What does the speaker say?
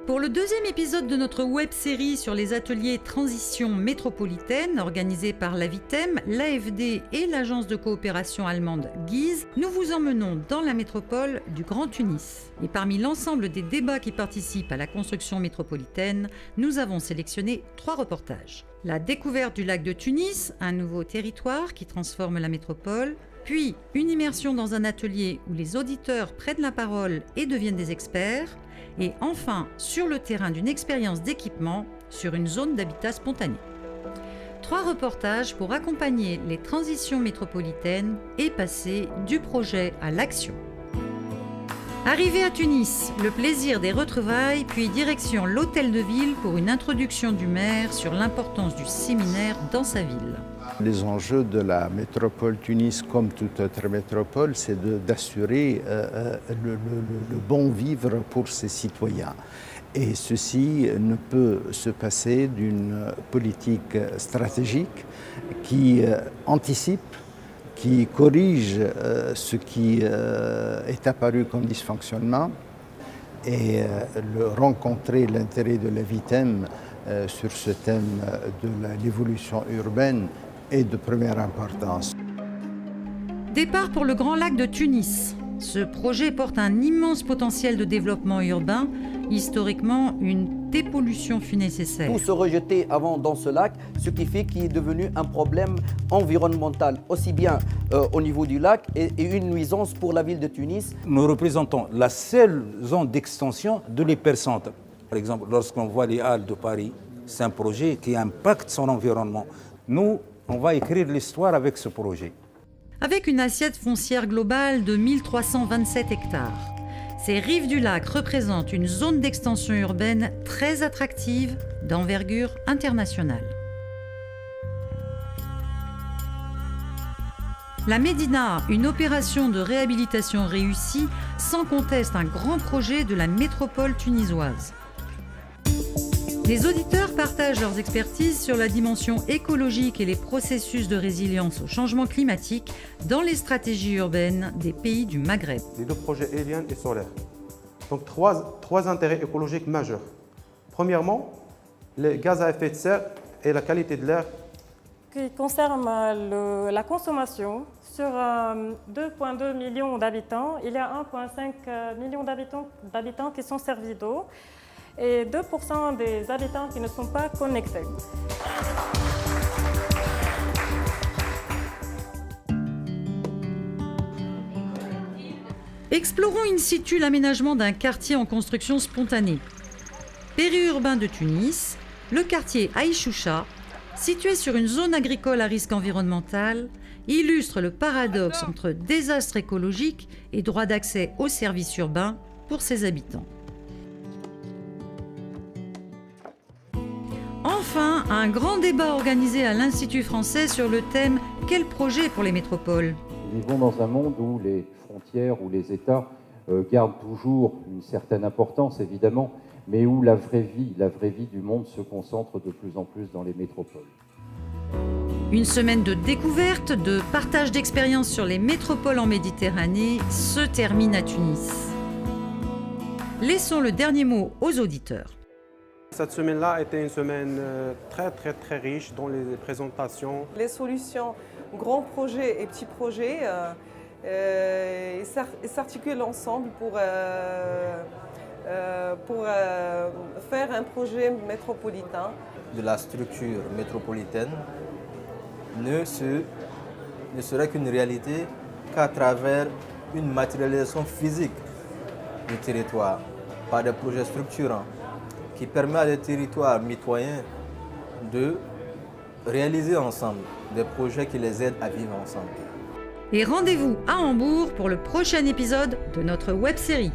Pour le deuxième épisode de notre web-série sur les ateliers Transition métropolitaine organisés par l'AVITEM, l'AFD et l'agence de coopération allemande GIZ, nous vous emmenons dans la métropole du Grand Tunis. Et parmi l'ensemble des débats qui participent à la construction métropolitaine, nous avons sélectionné 3 reportages. La découverte du lac de Tunis, un nouveau territoire qui transforme la métropole, puis une immersion dans un atelier où les auditeurs prennent la parole et deviennent des experts, et enfin sur le terrain d'une expérience d'équipement sur une zone d'habitat spontané. 3 reportages pour accompagner les transitions métropolitaines et passer du projet à l'action. Arrivé à Tunis, le plaisir des retrouvailles, puis direction l'hôtel de ville pour une introduction du maire sur l'importance du séminaire dans sa ville. Les enjeux de la métropole Tunis, comme toute autre métropole, c'est d'assurer le bon vivre pour ses citoyens. Et ceci ne peut se passer d'une politique stratégique qui anticipe, qui corrige ce qui est apparu comme dysfonctionnement et rencontrer l'intérêt de l'AVITEM sur ce thème de l'évolution urbaine est de première importance. Départ pour le Grand Lac de Tunis. Ce projet porte un immense potentiel de développement urbain, historiquement une dépollution fut nécessaire. Tout se rejetait avant dans ce lac, ce qui fait qu'il est devenu un problème environnemental, aussi bien au niveau du lac et une nuisance pour la ville de Tunis. Nous représentons la seule zone d'extension de l'hypercentre. Par exemple, lorsqu'on voit les Halles de Paris, c'est un projet qui impacte son environnement. Nous, on va écrire l'histoire avec ce projet. Avec une assiette foncière globale de 1327 hectares, ces rives du lac représentent une zone d'extension urbaine très attractive, d'envergure internationale. La Médina, une opération de réhabilitation réussie, sans conteste un grand projet de la métropole tunisoise. Les auditeurs partagent leurs expertises sur la dimension écologique et les processus de résilience au changement climatique dans les stratégies urbaines des pays du Maghreb. Les 2 projets éoliens et solaires. Donc trois intérêts écologiques majeurs. Premièrement, les gaz à effet de serre et la qualité de l'air. Qui concerne la consommation, sur 2,2 millions d'habitants, il y a 1,5 million d'habitants qui sont servis d'eau et 2% des habitants qui ne sont pas connectés. Explorons in situ l'aménagement d'un quartier en construction spontanée. Périurbain de Tunis, le quartier Aïchoucha, situé sur une zone agricole à risque environnemental, illustre le paradoxe entre désastre écologique et droit d'accès aux services urbains pour ses habitants. Enfin, un grand débat organisé à l'Institut français sur le thème « Quel projet pour les métropoles ?» Nous vivons dans un monde où les frontières, où les États gardent toujours une certaine importance, évidemment, mais où la vraie vie du monde se concentre de plus en plus dans les métropoles. Une semaine de découverte, de partage d'expériences sur les métropoles en Méditerranée se termine à Tunis. Laissons le dernier mot aux auditeurs. Cette semaine-là était une semaine très riche dans les présentations. Les solutions, grands projets et petits projets, ils s'articulent ensemble pour faire un projet métropolitain. De la structure métropolitaine ne serait qu'une réalité qu'à travers une matérialisation physique du territoire par des projets structurants qui permet à des territoires mitoyens de réaliser ensemble des projets qui les aident à vivre ensemble. Et rendez-vous à Hambourg pour le prochain épisode de notre web-série.